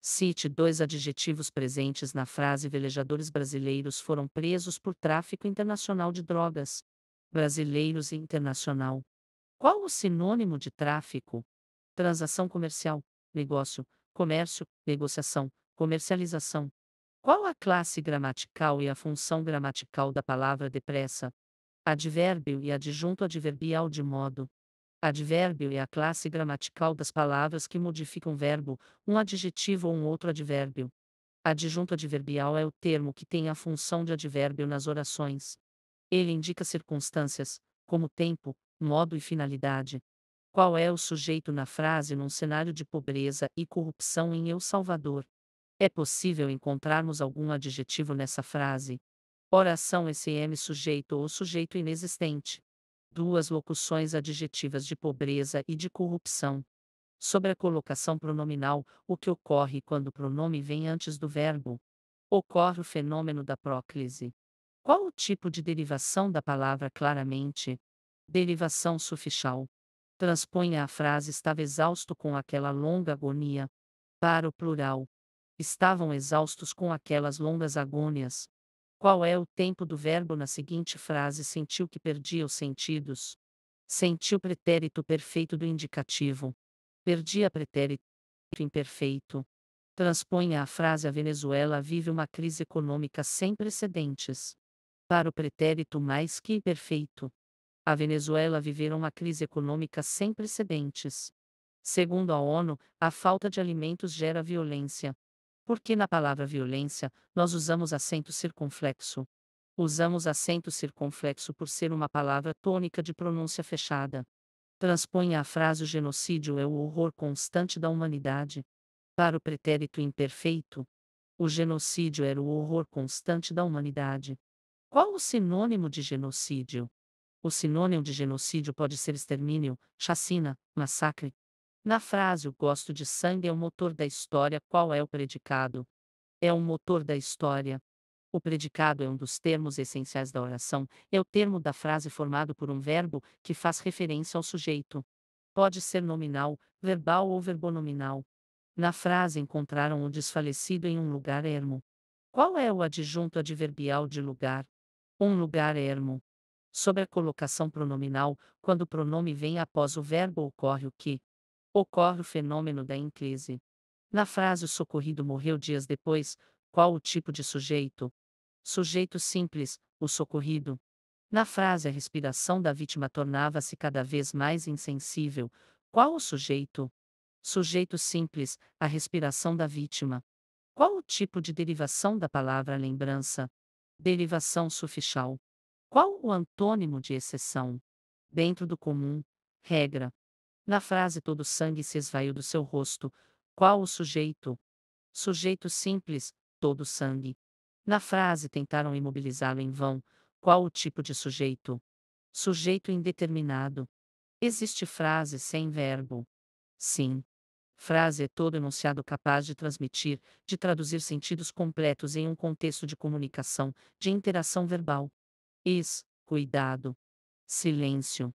Cite dois adjetivos presentes na frase: velejadores brasileiros foram presos por tráfico internacional de drogas. Brasileiros e internacional. Qual o sinônimo de tráfico? Transação comercial, negócio, comércio, negociação, comercialização. Qual a classe gramatical e a função gramatical da palavra depressa? Advérbio e adjunto adverbial de modo. Advérbio é a classe gramatical das palavras que modificam verbo, um adjetivo ou um outro advérbio. Adjunto adverbial é o termo que tem a função de advérbio nas orações. Ele indica circunstâncias, como tempo, modo e finalidade. Qual é o sujeito na frase num cenário de pobreza e corrupção em El Salvador? É possível encontrarmos algum adjetivo nessa frase? Oração SM sujeito ou sujeito inexistente. Duas locuções adjetivas de pobreza e de corrupção. Sobre a colocação pronominal, o que ocorre quando o pronome vem antes do verbo? Ocorre o fenômeno da próclise. Qual o tipo de derivação da palavra claramente? Derivação sufixal. Transponha a frase: estava exausto com aquela longa agonia. Para o plural. Estavam exaustos com aquelas longas agônias. Qual é o tempo do verbo na seguinte frase: sentiu que perdia os sentidos? Sentiu pretérito perfeito do indicativo. Perdia pretérito imperfeito. Transponha a frase: a Venezuela vive uma crise econômica sem precedentes. Para o pretérito mais que perfeito. A Venezuela viverá uma crise econômica sem precedentes. Segundo a ONU, a falta de alimentos gera violência. Porque na palavra violência, nós usamos acento circunflexo. Usamos acento circunflexo por ser uma palavra tônica de pronúncia fechada. Transponha a frase: o genocídio é o horror constante da humanidade. Para o pretérito imperfeito, o genocídio era o horror constante da humanidade. Qual o sinônimo de genocídio? O sinônimo de genocídio pode ser extermínio, chacina, massacre. Na frase: o gosto de sangue é o motor da história, qual é o predicado? É o motor da história. O predicado é um dos termos essenciais da oração, é o termo da frase formado por um verbo que faz referência ao sujeito. Pode ser nominal, verbal ou verbonominal. Na frase: encontraram o desfalecido em um lugar ermo. Qual é o adjunto adverbial de lugar? Um lugar ermo. Sobre a colocação pronominal, quando o pronome vem após o verbo, ocorre o que? Ocorre o fenômeno da ênclise. Na frase: o socorrido morreu dias depois, qual o tipo de sujeito? Sujeito simples, o socorrido. Na frase: a respiração da vítima tornava-se cada vez mais insensível, qual o sujeito? Sujeito simples, a respiração da vítima. Qual o tipo de derivação da palavra lembrança? Derivação sufixal. Qual o antônimo de exceção? Dentro do comum, regra. Na frase: todo o sangue se esvaiu do seu rosto, qual o sujeito? Sujeito simples, todo o sangue. Na frase: tentaram imobilizá-lo em vão, qual o tipo de sujeito? Sujeito indeterminado. Existe frase sem verbo? Sim. Frase é todo enunciado capaz de transmitir, de traduzir sentidos completos em um contexto de comunicação, de interação verbal. Cuidado. Silêncio.